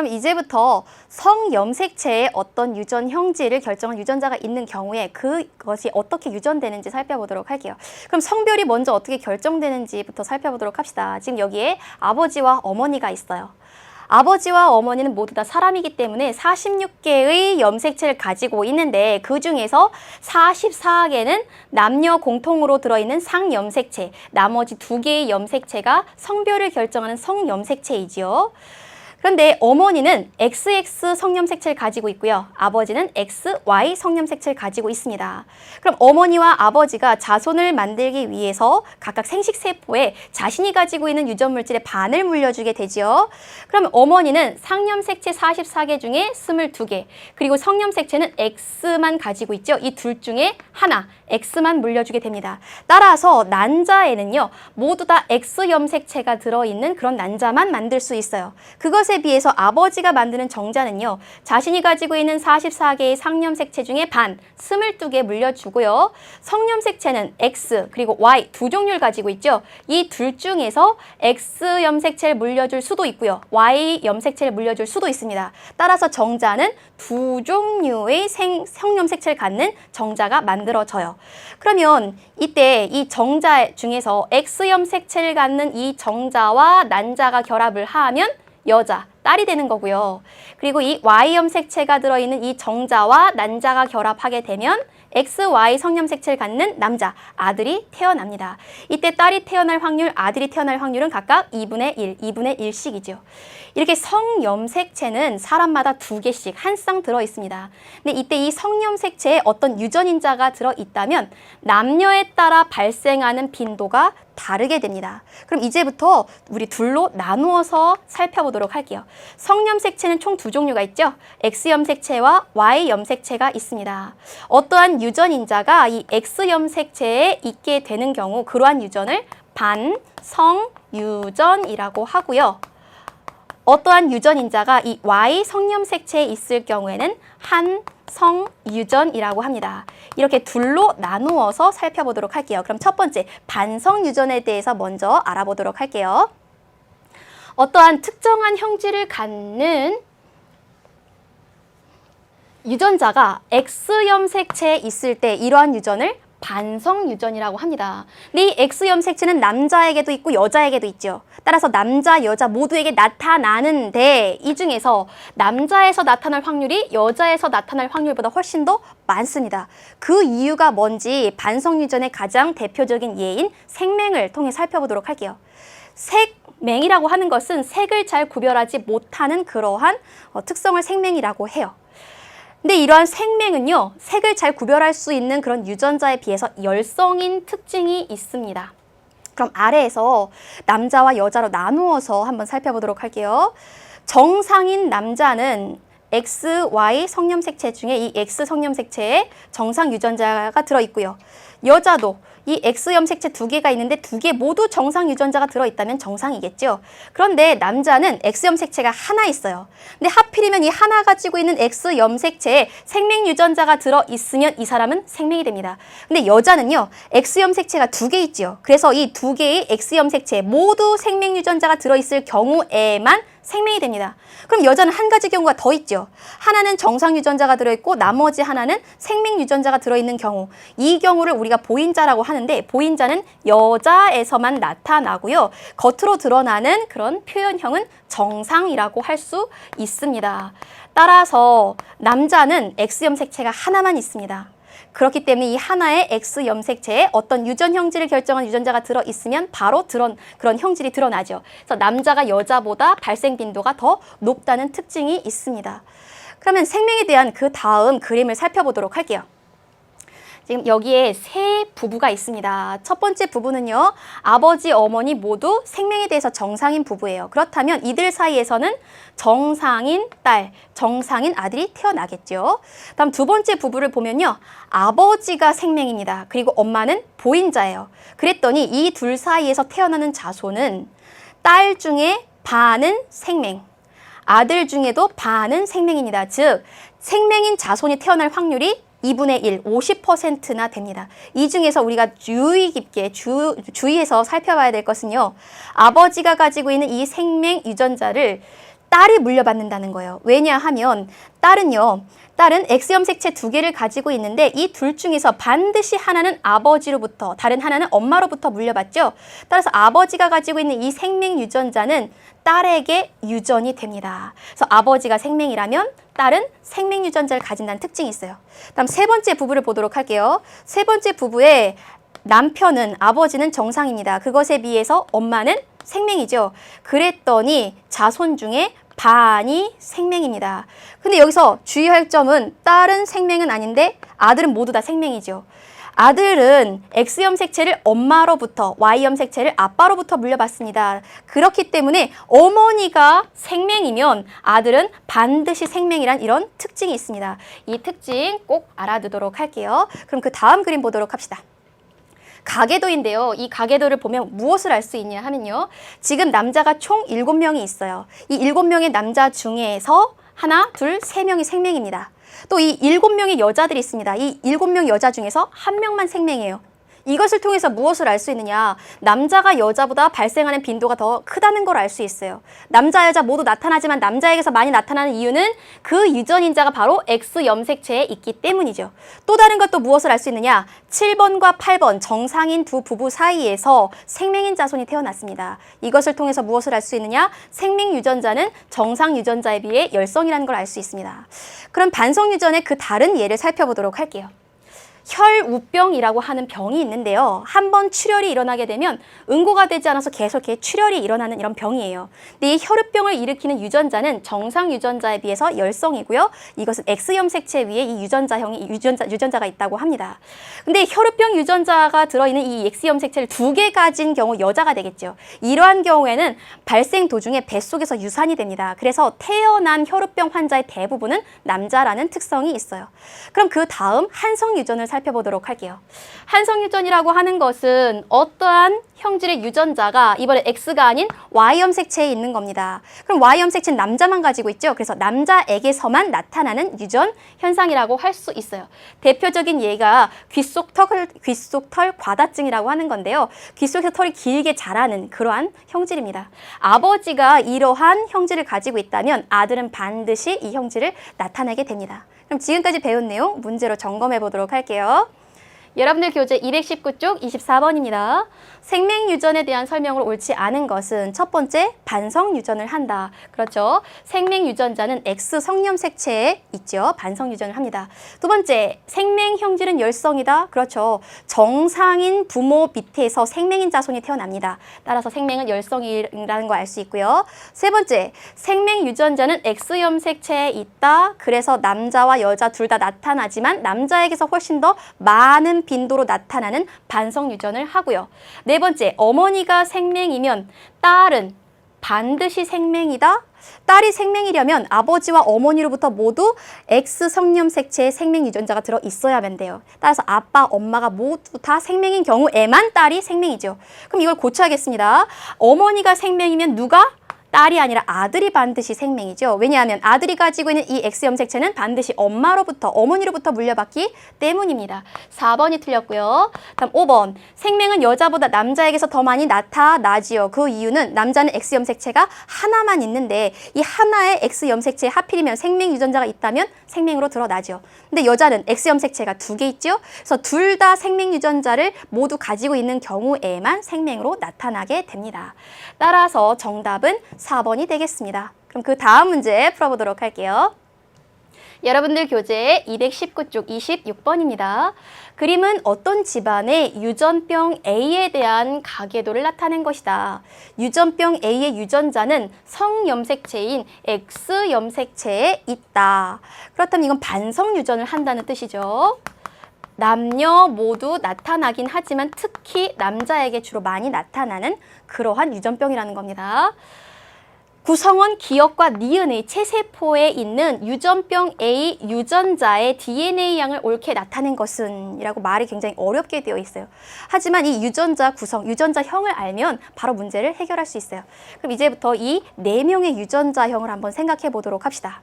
그럼 이제부터 성염색체의 어떤 유전 형질을 결정한 유전자가 있는 경우에 그것이 어떻게 유전되는지 살펴보도록 할게요. 그럼 성별이 먼저 어떻게 결정되는지부터 살펴보도록 합시다. 지금 여기에 아버지와 어머니가 있어요. 아버지와 어머니는 모두 다 사람이기 때문에 46개의 염색체를 가지고 있는데 그 중에서 44개는 남녀 공통으로 들어있는 상염색체, 나머지 2개의 염색체가 성별을 결정하는 성염색체이지요. 그런데 어머니는 XX 성염색체를 가지고 있고요. 아버지는 XY 성염색체를 가지고 있습니다. 그럼 어머니와 아버지가 자손을 만들기 위해서 각각 생식세포에 자신이 가지고 있는 유전물질의 반을 물려주게 되지요. 그럼 어머니는 상염색체 44개 중에 22개, 그리고 성염색체는 X만 가지고 있죠. 이 둘 중에 하나, X만 물려주게 됩니다. 따라서 난자에는요, 모두 다 X염색체가 들어있는 그런 난자만 만들 수 있어요. 그것에 비해서 아버지가 만드는 정자는요, 자신이 가지고 있는 44개의 상염색체 중에 반, 22개 물려주고요. 성염색체는 X 그리고 Y 두 종류를 가지고 있죠. 이 둘 중에서 X염색체를 물려줄 수도 있고요. Y염색체를 물려줄 수도 있습니다. 따라서 정자는 두 종류의 성염색체를 갖는 정자가 만들어져요. 그러면 이때 이 정자 중에서 X염색체를 갖는 이 정자와 난자가 결합을 하면 여자, 딸이 되는 거고요. 그리고 이 Y염색체가 들어있는 이 정자와 난자가 결합하게 되면 XY 성염색체를 갖는 남자, 아들이 태어납니다. 이때 딸이 태어날 확률, 아들이 태어날 확률은 각각 2분의 1, 2분의 1씩이죠. 이렇게 성염색체는 사람마다 2개씩 한 쌍 들어있습니다. 근데 이때 이 성염색체에 어떤 유전인자가 들어있다면 남녀에 따라 발생하는 빈도가 다르게 됩니다. 그럼 이제부터 우리 둘로 나누어서 살펴보도록 할게요. 성염색체는 총 2종류가 있죠. X염색체와 Y염색체가 있습니다. 어떠한 유전인자가 이 X염색체에 있게 되는 경우 그러한 유전을 반성유전이라고 하고요. 어떠한 유전인자가 이 Y 성염색체에 있을 경우에는 한성유전이라고 합니다. 이렇게 둘로 나누어서 살펴보도록 할게요. 그럼 첫 번째, 반성유전에 대해서 먼저 알아보도록 할게요. 어떠한 특정한 형질을 갖는 유전자가 X염색체에 있을 때 이러한 유전을 반성유전이라고 합니다. 근데 이 X염색체는 남자에게도 있고 여자에게도 있죠. 따라서 남자, 여자 모두에게 나타나는데 이 중에서 남자에서 나타날 확률이 여자에서 나타날 확률보다 훨씬 더 많습니다. 그 이유가 뭔지 반성유전의 가장 대표적인 예인 색맹을 통해 살펴보도록 할게요. 색맹이라고 하는 것은 색을 잘 구별하지 못하는 그러한 특성을 색맹이라고 해요. 근데 이러한 색맹은요, 색을 잘 구별할 수 있는 그런 유전자에 비해서 열성인 특징이 있습니다. 그럼 아래에서 남자와 여자로 나누어서 한번 살펴보도록 할게요. 정상인 남자는 XY 성염색체 중에 이 X 성염색체에 정상 유전자가 들어있고요. 여자도 이 X염색체 2개가 있는데 2개 모두 정상 유전자가 들어있다면 정상이겠죠. 그런데 남자는 X염색체가 하나 있어요. 근데 하필이면 이 하나 가지고 있는 X염색체에 생명 유전자가 들어있으면 이 사람은 생명이 됩니다. 근데 여자는요, X염색체가 2개 있죠. 그래서 이 2개의 X염색체 모두 생명 유전자가 들어있을 경우에만 생명이 됩니다. 그럼 여자는 한 가지 경우가 더 있죠. 하나는 정상 유전자가 들어있고 나머지 하나는 생명 유전자가 들어있는 경우. 이 경우를 우리가 보인자라고 하는데 보인자는 여자에서만 나타나고요. 겉으로 드러나는 그런 표현형은 정상이라고 할 수 있습니다. 따라서 남자는 X염색체가 하나만 있습니다. 그렇기 때문에 이 하나의 X염색체에 어떤 유전 형질을 결정한 유전자가 들어있으면 바로 그런 형질이 드러나죠. 그래서 남자가 여자보다 발생 빈도가 더 높다는 특징이 있습니다. 그러면 생명에 대한 그 다음 그림을 살펴보도록 할게요. 지금 여기에 세 부부가 있습니다. 첫 번째 부부는요, 아버지, 어머니 모두 생명에 대해서 정상인 부부예요. 그렇다면 이들 사이에서는 정상인 딸, 정상인 아들이 태어나겠죠. 다음 두 번째 부부를 보면요, 아버지가 생명입니다. 그리고 엄마는 보인자예요. 그랬더니 이 둘 사이에서 태어나는 자손은 딸 중에 반은 생명, 아들 중에도 반은 생명입니다. 즉, 생명인 자손이 태어날 확률이 2분의 1, 50%나 됩니다. 이 중에서 우리가 유의 깊게 주의해서 살펴봐야 될 것은요, 아버지가 가지고 있는 이 생명 유전자를 딸이 물려받는다는 거예요. 왜냐하면 딸은 X염색체 두 개를 가지고 있는데 이 둘 중에서 반드시 하나는 아버지로부터, 다른 하나는 엄마로부터 물려받죠. 따라서 아버지가 가지고 있는 이 생명 유전자는 딸에게 유전이 됩니다. 그래서 아버지가 생명이라면 딸은 생명 유전자를 가진다는 특징이 있어요. 다음 세 번째 부부를 보도록 할게요. 세 번째 부부의 남편은, 아버지는 정상입니다. 그것에 비해서 엄마는 생명이죠. 그랬더니 자손 중에 반이 생명입니다. 근데 여기서 주의할 점은 딸은 생명은 아닌데 아들은 모두 다 생명이죠. 아들은 X염색체를 엄마로부터, Y염색체를 아빠로부터 물려받습니다. 그렇기 때문에 어머니가 생명이면 아들은 반드시 생명이란 이런 특징이 있습니다. 이 특징 꼭 알아두도록 할게요. 그럼 그 다음 그림 보도록 합시다. 가계도인데요. 이 가계도를 보면 무엇을 알 수 있냐 하면요. 지금 남자가 총 7명이 있어요. 이 7명의 남자 중에서 하나, 둘, 3명이 생명입니다. 또 이 7명의 여자들이 있습니다. 이 7명 여자 중에서 1명만 생명이에요. 이것을 통해서 무엇을 알 수 있느냐? 남자가 여자보다 발생하는 빈도가 더 크다는 걸 알 수 있어요. 남자, 여자 모두 나타나지만 남자에게서 많이 나타나는 이유는 그 유전인자가 바로 X염색체에 있기 때문이죠. 또 다른 것도 무엇을 알 수 있느냐? 7번과 8번 정상인 두 부부 사이에서 생명인 자손이 태어났습니다. 이것을 통해서 무엇을 알 수 있느냐? 생명 유전자는 정상 유전자에 비해 열성이라는 걸 알 수 있습니다. 그럼 반성 유전의 그 다른 예를 살펴보도록 할게요. 혈우병이라고 하는 병이 있는데요. 한번 출혈이 일어나게 되면 응고가 되지 않아서 계속 이렇게 출혈이 일어나는 이런 병이에요. 근데 이 혈우병을 일으키는 유전자는 정상 유전자에 비해서 열성이고요. 이것은 X염색체 위에 이 유전자가 있다고 합니다. 근데 혈우병 유전자가 들어있는 이 X염색체를 2개 가진 경우 여자가 되겠죠. 이러한 경우에는 발생 도중에 뱃속에서 유산이 됩니다. 그래서 태어난 혈우병 환자의 대부분은 남자라는 특성이 있어요. 그럼 그 다음 한성 유전을 살펴보도록 할게요. 한성 유전이라고 하는 것은 어떠한 형질의 유전자가 이번에 X가 아닌 Y염색체에 있는 겁니다. 그럼 Y염색체는 남자만 가지고 있죠. 그래서 남자에게서만 나타나는 유전 현상이라고 할 수 있어요. 대표적인 예가 귓속털 과다증이라고 하는 건데요. 귓속에서 털이 길게 자라는 그러한 형질입니다. 아버지가 이러한 형질을 가지고 있다면 아들은 반드시 이 형질을 나타내게 됩니다. 그럼 지금까지 배운 내용 문제로 점검해 보도록 할게요. 여러분들 교재 219쪽 24번입니다. 생명 유전에 대한 설명으로 옳지 않은 것은 첫 번째, 반성 유전을 한다. 그렇죠. 생명 유전자는 X 성염색체에 있죠. 반성 유전을 합니다. 두 번째, 생명 형질은 열성이다. 그렇죠. 정상인 부모 밑에서 생명인 자손이 태어납니다. 따라서 생명은 열성이라는 거 알 수 있고요. 세 번째, 생명 유전자는 X염색체에 있다. 그래서 남자와 여자 둘 다 나타나지만 남자에게서 훨씬 더 많은 빈도로 나타나는 반성 유전을 하고요. 네 번째, 어머니가 생명이면 딸은 반드시 생명이다. 딸이 생명이려면 아버지와 어머니로부터 모두 X 성염색체의 생명 유전자가 들어 있어야만 돼요. 따라서 아빠, 엄마가 모두 다 생명인 경우에만 딸이 생명이죠. 그럼 이걸 고쳐야겠습니다. 어머니가 생명이면 누가? 딸이 아니라 아들이 반드시 생명이죠. 왜냐하면 아들이 가지고 있는 이 X염색체는 반드시 어머니로부터 물려받기 때문입니다. 4번이 틀렸고요. 다음 5번. 생명은 여자보다 남자에게서 더 많이 나타나지요. 그 이유는 남자는 X염색체가 하나만 있는데 이 하나의 X염색체에 하필이면 생명 유전자가 있다면 생명으로 드러나죠. 근데 여자는 X염색체가 2개 있죠. 그래서 둘 다 생명 유전자를 모두 가지고 있는 경우에만 생명으로 나타나게 됩니다. 따라서 정답은 4번이 되겠습니다. 그럼 그 다음 문제 풀어보도록 할게요. 여러분들 교재 219쪽 26번입니다. 그림은 어떤 집안의 유전병 A에 대한 가계도를 나타낸 것이다. 유전병 A의 유전자는 성염색체인 X염색체에 있다. 그렇다면 이건 반성 유전을 한다는 뜻이죠. 남녀 모두 나타나긴 하지만 특히 남자에게 주로 많이 나타나는 그러한 유전병이라는 겁니다. 구성원 기억과 니은의 체세포에 있는 유전병 A 유전자의 DNA 양을 옳게 나타낸 것은 이라고 말이 굉장히 어렵게 되어 있어요. 하지만 이 유전자 구성, 유전자형을 알면 바로 문제를 해결할 수 있어요. 그럼 이제부터 이 4명의 유전자형을 한번 생각해 보도록 합시다.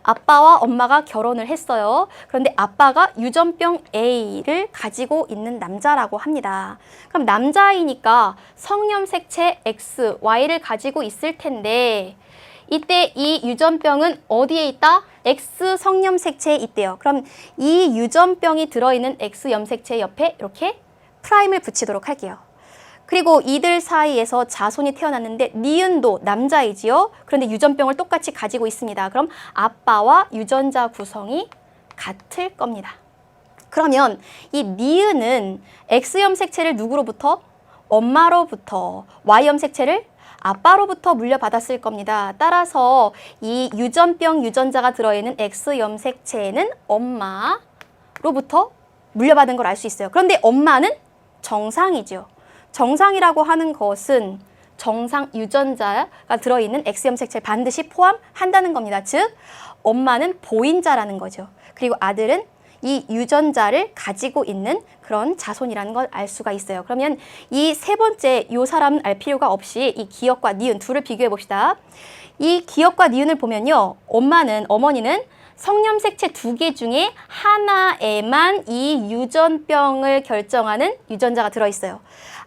아빠와 엄마가 결혼을 했어요. 그런데 아빠가 유전병 A를 가지고 있는 남자라고 합니다. 그럼 남자이니까 성염색체 X, Y를 가지고 있을 텐데 이때 이 유전병은 어디에 있다? X 성염색체에 있대요. 그럼 이 유전병이 들어있는 X 염색체 옆에 이렇게 프라임을 붙이도록 할게요. 그리고 이들 사이에서 자손이 태어났는데 니은도 남자이지요. 그런데 유전병을 똑같이 가지고 있습니다. 그럼 아빠와 유전자 구성이 같을 겁니다. 그러면 이 니은은 X 염색체를 누구로부터? 엄마로부터, Y 염색체를 아빠로부터 물려받았을 겁니다. 따라서 이 유전병 유전자가 들어있는 X 염색체는 엄마로부터 물려받은 걸 알 수 있어요. 그런데 엄마는 정상이죠. 정상이라고 하는 것은 정상 유전자가 들어있는 X 염색체를 반드시 포함한다는 겁니다. 즉, 엄마는 보인자라는 거죠. 그리고 아들은 이 유전자를 가지고 있는 그런 자손이라는 걸 알 수가 있어요. 그러면 이 세 번째 이 사람은 알 필요가 없이 이 기역과 니은 둘을 비교해 봅시다. 이 기역과 니은을 보면요. 어머니는 성염색체 2개 중에 하나에만 이 유전병을 결정하는 유전자가 들어있어요.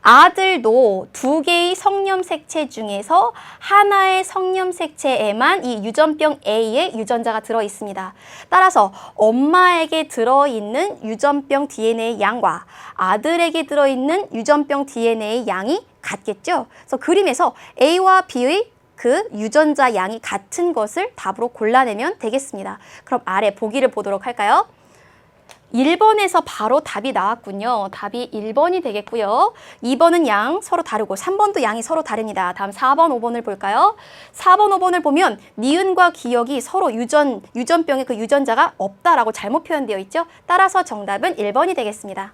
아들도 2개의 성염색체 중에서 하나의 성염색체에만 이 유전병 A의 유전자가 들어있습니다. 따라서 엄마에게 들어있는 유전병 DNA 양과 아들에게 들어있는 유전병 DNA 양이 같겠죠? 그래서 그림에서 A와 B의 그 유전자 양이 같은 것을 답으로 골라내면 되겠습니다. 그럼 아래 보기를 보도록 할까요? 1번에서 바로 답이 나왔군요. 답이 1번이 되겠고요. 2번은 양 서로 다르고 3번도 양이 서로 다릅니다. 다음 4번, 5번을 볼까요? 4번, 5번을 보면 니은과 기역이 서로 유전병의 그 유전자가 없다라고 잘못 표현되어 있죠. 따라서 정답은 1번이 되겠습니다.